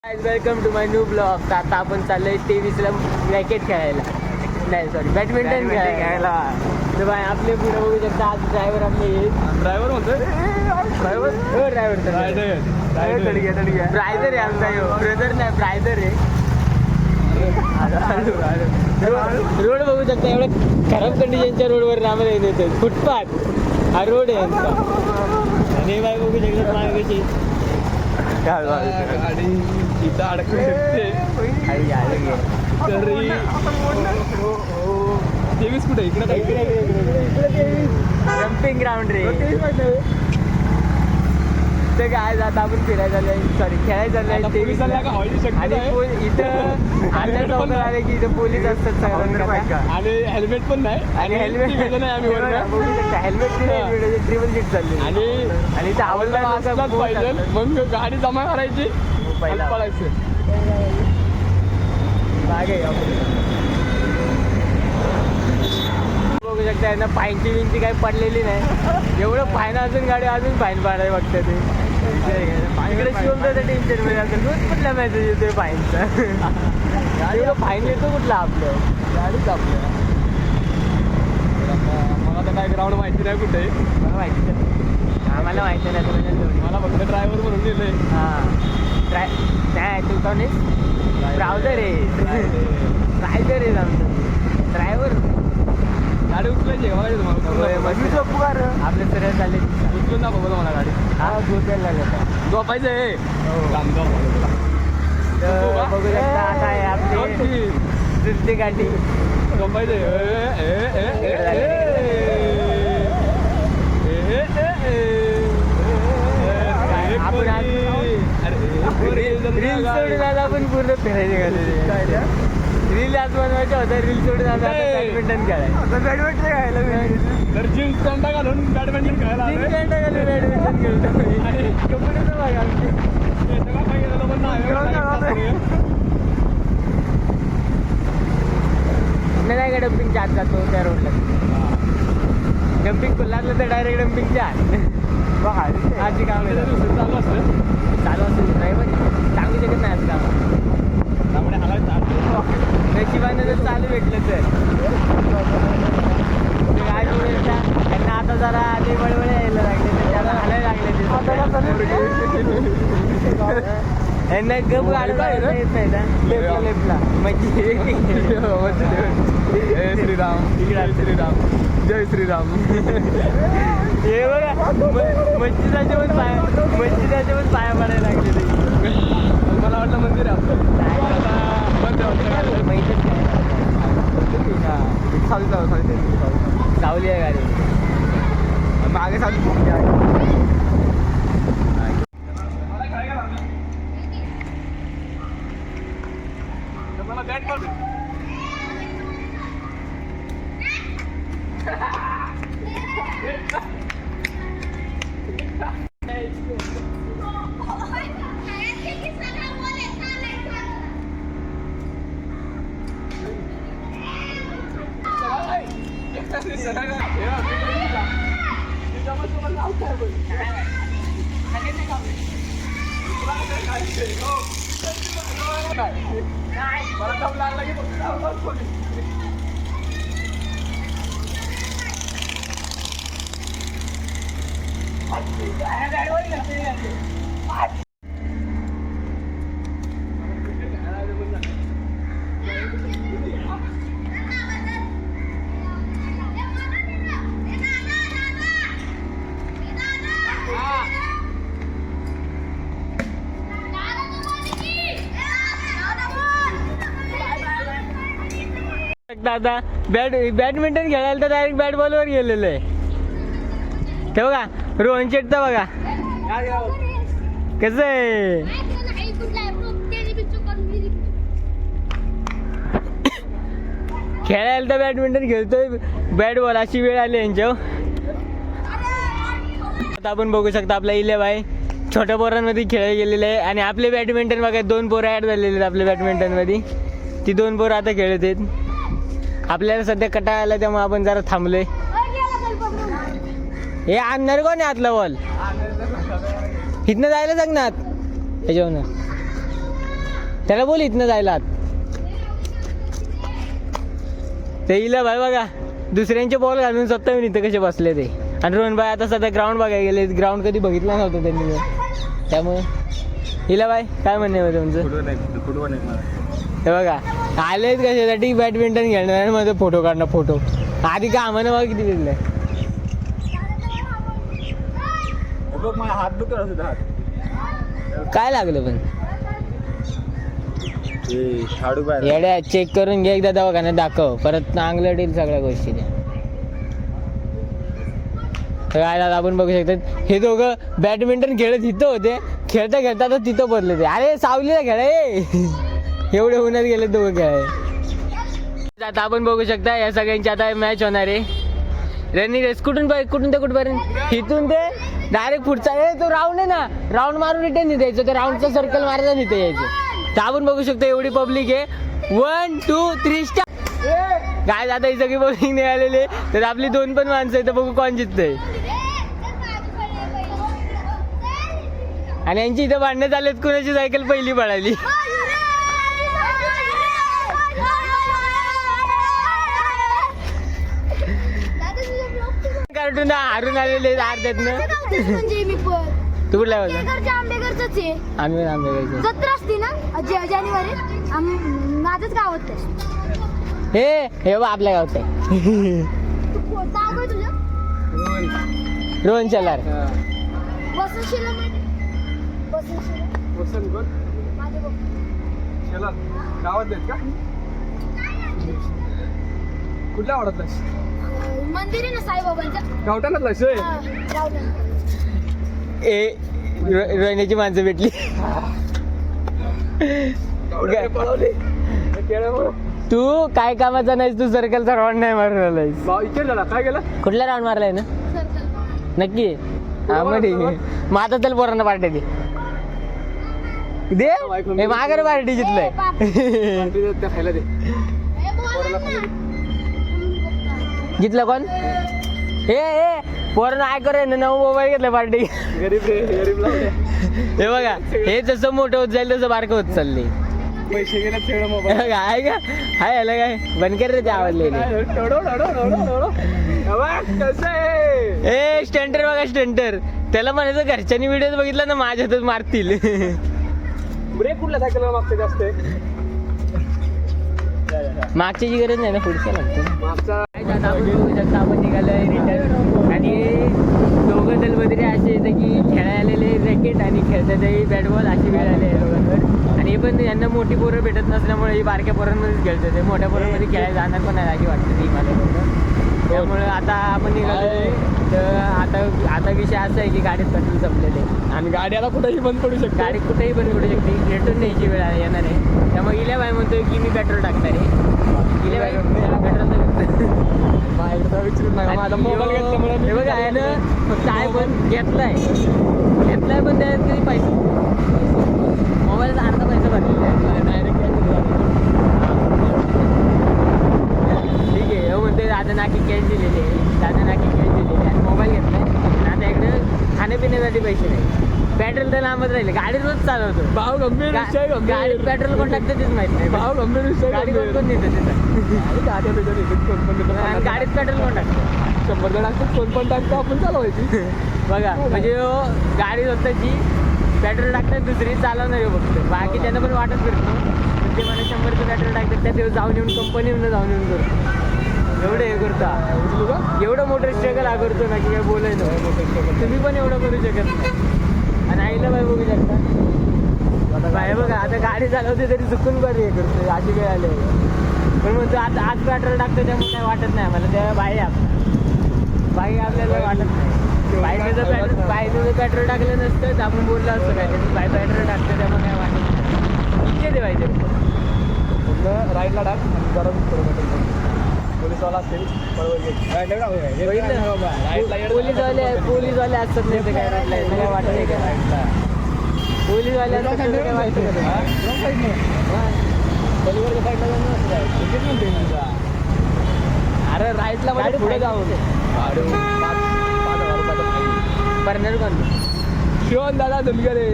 Welcome to my new blog. आता आपण चाललोय 23ला रॅकेट खेळायला, नाही सॉरी बॅडमिंटन खेळायला. तर बाय आपले पुढे बघू शकता आज ड्रायव्हर आपले ड्रायव्हर म्हणतोय ड्रायव्हर ब्रायझर आहे आमचा ब्रदर नाही ब्रायझर आहे. रोड बघू शकता एवढं खराब कंडिशनच्या रोडवर आम्हाला येते. फुटपाथ हा रोड आहे आमचा. आणि बाय बघू शकता मागे कशी गाडी इथं अडकू शकते. तरी तेवीस कुठे इकडे जम्पिंग ग्राउंड रे. तर काय आता आपण फिरायला चाललंय सॉरी खेळायला चाललंय 23 आणि इथं आल्या चौकात आले की इथं पोलीस असतात सगळ्यांना आणि हेल्मेट पण नाही आणि हेल्मेट नाही आम्ही हेल्मेट ट्रिपल सीट चालली आणि इथं आवडला पाहिजे मग गाडी जमा करायची पळायचं मागे बघू शकता यांना फाईनची विंची काही पडलेली नाही. एवढं फाईन अजून गाडी अजून फाईन पाडायला बघतं ते इकडे शिवमचं टेन्शन मध्ये असेल रोज कुठला मेसेज येतोय फाईनचा. एवढं फाईन येतो कुठला आपलं गाडीच आपल्या. मला तर काय ग्राउंड माहिती नाही कुठे मला माहिती नाही आम्हाला माहिती नाही मला फक्त ड्रायव्हर म्हणून गेले. हां नाही तू कोण आहेस ब्राउझर आहे ड्रायव्हर आहे आमचं ड्रायव्हर. गाडी उचलायची का तुम्हाला आपले सरळ चालले उचलून दाखव बघा मला गाडी. हा झोपायला झोपायचं आहे बघू शकता आता आहे आपली दुसरी गाडी झोपायचं आपण रील सोडून आता आपण पूर्ण फिरायचे गेलेले. रील आज बनवायच्या होत्या रील सोडून आता बॅडमिंटन खेळायला तर जीन्स पॅन्टा घालून बॅडमिंटन खेळायला बॅडमिंटन खेळतो. कपडेच बघा आमचे नाही का डम्पिंगच्या आत जातो त्या रोडला. डम्पिंग लागलं तर डायरेक्ट डम्पिंगच्या आत आजची काम चालू असतं नाही पण सांगू शकत नाही आज काम नशिबाने जर चालू भेटलं तर काय त्यांना आता जरा आधी वळवळ यायला लागले तर त्याला हालायला लागले यांना गप गाडीला येत नाही ना लेफ्टला म्हणजे श्रीराम श्रीराम जय श्रीराम. हे बघा मस्जिदाचे पण पाया पडायला लागले ते. मला वाटलं मंदिर आहे आपलं माहितच नाही सावली आहे गाडी मागे सावली मला बॅट पाहिजे. मला दम लागला की आता बॅडमिंटन खेळायला तर डायरेक्ट बॅट बॉलवर गेलेलं आहे. ते बघा रोहन शेटचा बघा कसं आहे. खेळायला तर बॅडमिंटन खेळतोय बॅट बॉल अशी वेळ आली यांच्या. आता आपण बघू शकता आपला इले भाई छोट्या पोरांमध्ये खेळायला गेलेले आहे आणि आपले बॅडमिंटन बघा 2 पोरं ॲड झालेले आहेत आपल्या बॅडमिंटनमध्ये. ती 2 पोरं आता खेळत आहेत. आपल्याला सध्या कटाळा आला त्यामुळे आपण जरा थांबलोय. हे आणणार कोण आहे आतला बॉल इथनं जायला सांग ना ह्याच्यावर त्याला बोल इथनं जायला आत. ते इला भाई बघा दुसऱ्यांचे बॉल घालून स्वतः येऊन इथं कसे बसले ते. आणि रोहन भाई आता सध्या ग्राउंड बघायला गेले. ग्राउंड कधी बघितला नव्हतं त्यांनी. त्यामुळे हिला बाय काय म्हणणे होतं तुमचं? हे बघा आलेच कशासाठी बॅडमिंटन खेळणार आणि मध्ये फोटो काढणार. फोटो आधी का आम्हाला बघा किती दिलंय. काय लागलं पण येड्या चेक करून घे एकदा दवाखान्यात दाखव. परत नांगलट येईल सगळ्या गोष्टी त्या. काय आपण बघू शकतो हे दोघं बॅडमिंटन खेळत इथं होते. खेळता खेळता तर तिथं बदलले ते. अरे सावलीला खेळाय एवढे उन्हात गेले दोघं खेळाय. आता आपण बघू शकता या सगळ्यांची आता मॅच होणार आहे. रनिंग रेस कुठून ते कुठपर्यंत इथून ते डायरेक्ट पुढचा तो राऊंड आहे ना. राऊंड मारून रिटर्न इथे यायचं. त्या राऊंडचं सर्कल मारायचं इथे यायचं. तर आपण बघू शकतो एवढी पब्लिक आहे. 1 2 3 स्टार्ट. काय आता ही सगळी पब्लिक निघालेली आहे. तर आपली 2 पण माणसं आहे. तर बघू कोण जिंकतंय. आणि यांची इथं भांडणं चालत कुणाची सायकल पहिली पळाली. कार्टून हारून आलेले अर्ध्यातनं. तू कुठला होता? आम्ही आंबेगावचं. जत्रा असते ना जानेवारी माझंच गावात हे बा आपल्या गावचं आहे. नाव काय तुझं? रोहन चलार. वसंतशिला माझे गावात आहेत का? कुठल्या आवडत मंदिर आहे ना साईबाबांचं. गावठाणातला शोय. रोहिण्याची माणसं भेटली. तू काय कामाचा नाहीस. तू सर्कलचा राऊंड नाही मारून आलायस. झाला काय गेला? कुठला राऊंड मारलाय ना नक्की? हा मग ठीक आहे. मग आता त्याला पोरांना पार्टी दे. माघार पार्टी जितलंय. खायला दे. जितलं कोण? हे पोरांना काय करे ना नऊ मोबाईल घेतला पार्टी. गरीब हे बघा हे जसं मोठं होत जाईल तसं बारकं होत चालले. पैसे गेला खेळ मोबाईल आहे का? हाय याला काय बंद कर रे ते आवडले. कसं आहे ए स्टंटर बघा स्टंटर. त्याला म्हणायचं घरच्यांनी व्हिडिओ बघितला ना माझ्यातच मारतील. ब्रेक कुठल्या सायकलला मागते जास्त? मागच्याची गरज नाही ना पुढच्या लागतं. मागचा आपण निघालोय रिटर्न. आणि दोघं दलबद्री असे येतं की खेळायला आलेले रॅकेट आणि खेळतातही बॅट बॉल अशी वेळ आली आहे दोघांवर. आणि हे पण यांना मोठी पोरं भेटत नसल्यामुळे ही बारक्या पोरांमध्येच खेळतात. ते मोठ्या पोरांमध्ये खेळायला जाणार पण नाही अशी वाटतं ती मला. त्यामुळे आता आपण निघालोय. तर आता विषय असा आहे की गाडीत पेट्रोल संपलेले आणि गाड्याला कुठेही बंद पडू शकते. गाडी कुठेही बंद पडू शकते. रिटर्न न्यायची वेळ येणार आहे. त्यामुळे इल्या बाई म्हणतोय की मी पेट्रोल टाकणार आहे. इल्या बाई माझा मोबाईल घेतल्यामुळे हे बघा आहे ना फक्त आहे पण घेतलाय पण त्यात कधी पैसे मोबाईलचा अर्धा पैसा भरलेला आहे. डायरेक्ट ठीक आहे. हो म्हणते दादा नाकी कॅश दिलेली आहे. दादा नाकी कॅश दिलेली आहे आणि मोबाईल घेतलाय. आणि आता इकडे खाण्यापिण्यासाठी पैसे नाही. पेट्रोल तर लांबच राहिले. गाडी रोज चालवतो. भाव गंभीर विषय. गाडीत पेट्रोल कोण टाकतं तेच माहित नाही. भाव गंभीर विषय. गाडी कोण कोण नेतं तिथं. आणि गाडीत पेट्रोल कोण टाकतं? 100 जण टाकतो. कोण पण टाकतो आपण चालवायची. बघा म्हणजे गाडी स्वतःची पेट्रोल टाकतात दुसरी चालवणार आहे फक्त. बाकी त्यांना पण वाटत फिरतो. ते मला 100 पेट्रोल टाकतात त्या दिवस जाऊन येऊन कंपनीवरून जाऊन येऊन करतो. एवढं हे करतो. एवढं मोठं स्ट्रगल हा करतो ना की काय बोलायचं. तुम्ही पण एवढं करू शकत नाही. आणि आईला बाई बघू शकता बाय बघा आता गाडी चालवते तरी चुकून पण हे करतो. अशी वेळ आली पण म्हणतो आता आज पेट्रोल टाकतो त्यामुळे काय वाटत नाही मला. त्या बाई आपल्याला वाटत नाही. बाईनं जर पेट्रोल टाकलं नसतं तर आपण बोललं असतं काय त्याचं बाई पेट्रोल टाकतं त्यामुळे काय वाटत नाही. इतके ते पाहिजे राईडला टाक जरा पोलीसवाला असेल पोलीसवाले असतात नाही तर काय राईटला काय वाटत नाही का राईटला. पोलीसवाले असतात काय वाटतं का? अरे राईटला गाडी पुढे जाऊ बर्नर कोण शिवण दादा धुलगरे.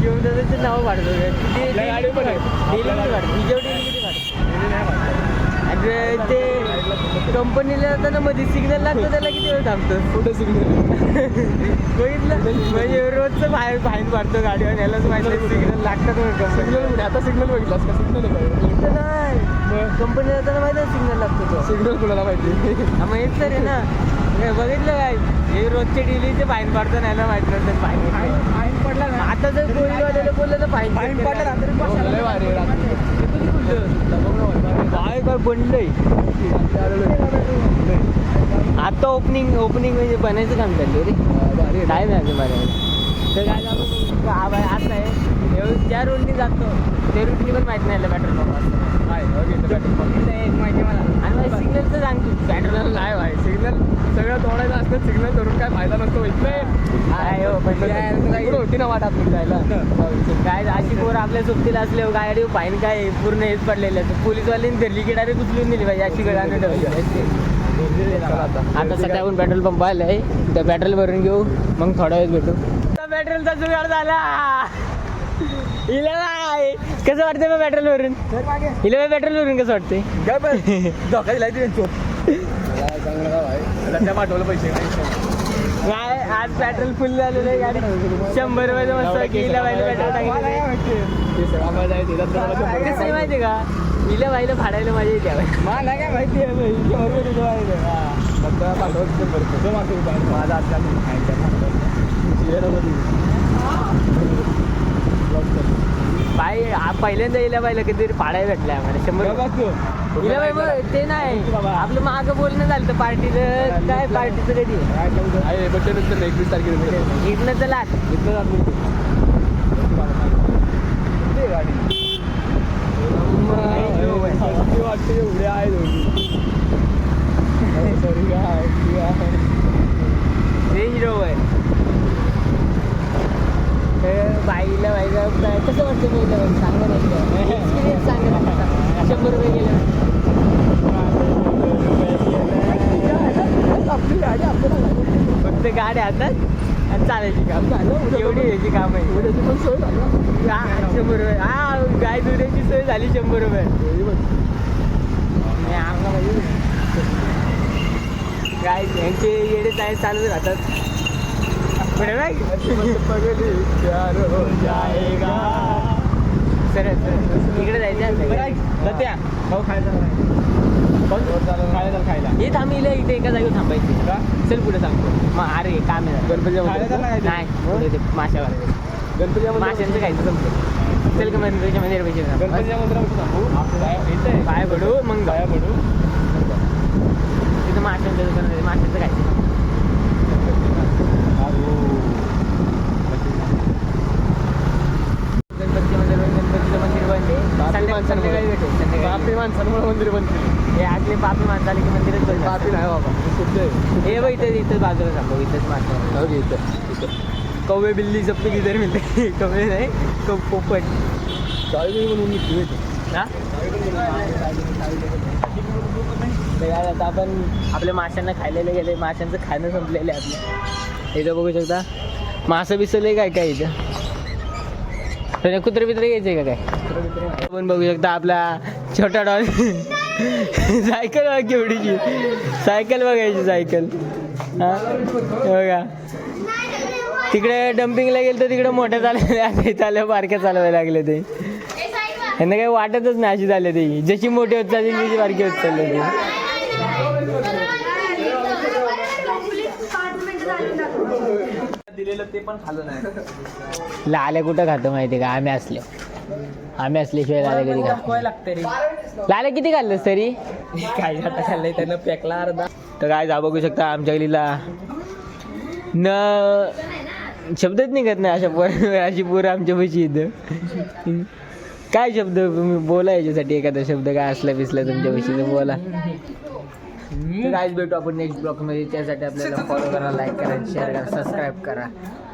शिवम दादाचे नाव काढतो आपल्या गाडी पण आहे. डेली किती काढतो विजय डेली किती काढतो आणि ते कंपनीला जाताना मध्ये सिग्नल लागतं त्याला किती वेळ थांबतो कुठे सिग्नल बघितलं म्हणजे रोजचं बाहेर फाईन पाडतो गाडीवर यालाच माहिती सिग्नल लागतात सिग्नल कुठे आता सिग्नल बघितलास का सिग्नल आहे इथं नाही कंपनी जाताना माहिती आहे सिग्नल लागतो तो सिग्नल कुणाला माहिती मग हेच तर आहे ना हे बघितलं काय हे रोजचे डेलीचे फाईन पाडतो याला माहित नसतं फाईन पडला ना आता जर कोळीवाल्याला बोललं तर फाईन पडला रात्री लय भारी आहे रात्री. काय काय बनलंय आता ओपनिंग म्हणजे बनायचं काम चाललं रे टाईम आहे मला तर काय झालं आता आहे ज्या रोडनी जातो त्या रूटनी पण माहिती नाही पेट्रोल पंप एक माहिती मला आणि सिग्नलचं सांगतो पेट्रोल नाही भाई सिग्नल सगळं तोडायचं असतं सिग्नल धरून काय फायदा नसतो होती ना वाट आपली जायला काय अशी पोर आपल्या सोबतीला असल्यावर गाडी फाईन काय पूर्ण हेच पडलेलं आहे पोलीसवाल्यांनी धरली की डायरेक्ट उचलून दिली पाहिजे अशी गळानं ठेवली आता सकाळून पेट्रोल पंप आलाय त्या पेट्रोल भरून घेऊ मग थोडा वेळ भेटू पेट्रोलचा जुगाड झाला हिला नाही कसं वाटतंय मग पेट्रोल भरून हिला पेट्रोल भरून कसं वाटतंय धोका दिलाय पाठवलं पैसे काय आज पेट्रोल फुल झालेलं आहे गाडी 100 रुपयाचं मस्त हिला बाईला पेट्रोल टाकायचं माहिती का हिला बाईला फाडायला मजा येते मला काय माहिती बाई पहिल्यांदा हिला बाईला कधीतरी फाडायला भेटलाय आम्हाला 100 हिला बाई मग ते नाही आपलं मागं बोलणं झालं तर पार्टीचं काय पार्टीचं कधी आहे बट त्यानंतर 21 तारखेला इथनं चला वाटते एवढे आहे रेंज रोवर बाईला कसं वाटतं मी सांगा नाही एक्सपिरियन्स सांगा 100 रुपये गेले फक्त गाडी हातात आणि चालायची काम एवढी ह्याची काम आहे 100 रुपये हा गाय दुधाची सोय झाली 100 रुपये गाय यांचे येडे चाय चालूच राहतात सर इकडे जायचं खायला हे थांबले इथे एका जागेवर थांबायचे चल पुढे सांगतो मग अरे काम आहे गणपती नाही माशावर गणपती माशांचं खायचं संपतं चल का मंदिराच्या मंदिर पैसे गणपतीच्या मंदिरामध्ये पाय पडू मग पाया पडू तिथं माशांचं दुकान माशांचं खायचं गणपतीचं मंदिर बनते संध्याकाळी भेटू पापी माणसांमुळे मंदिर बनते हे आतले पापी माणसं आले की मंदिरच बनते पापी नाही बाबा हे बघ इथं बाजूला सांगतो इथंच माणसं कौवे बिल्ली सबके किधर मिळते कौवे नाही पोपट म्हणून हा आता आपण आपल्या माशांना खायला गेले माशांचं खाणं संपलेलं आहे आपलं इथं बघू शकता मासं बिसले काय काय इथं कुत्रे बित्रे घ्यायचे का काय आपण बघू शकता आपला छोटा डॉल सायकल बघा केवढीची सायकल बघायची सायकल हा बघा तिकडे डम्पिंगला गेलं तर तिकडे मोठ्या चालवल्या चालव बारक्या चालवायला लागले ते यांना काही वाटतच नाही अशी झाले ते जशी मोठी होत चालली तशी बारकी होत चालले ते दिलेलं ते पण खाल्लं नाही लाल्या कुठं खातो माहिती का आम्ही असल्याशिवाय लाल्या कधी खातो लागतं रे लाल्या किती खाल्लंस तरी काय घाटा खाल्लंय त्यानं पेकला अर्धा तर काय जा बघू शकता आमच्या गलीला न शब्दच निघत नाही अशी पोरं आमच्या पैशी इथं काय शब्द तुम्ही बोला याच्यासाठी एखादा शब्द काय असला बिसला तुमच्या पैशी बोला तर काहीच भेटू आपण नेक्स्ट ब्लॉगमध्ये त्यासाठी आपल्याला फॉलो करा लाईक करा शेअर करा सबस्क्राईब करा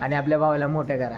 आणि आपल्या भावाला मोठं करा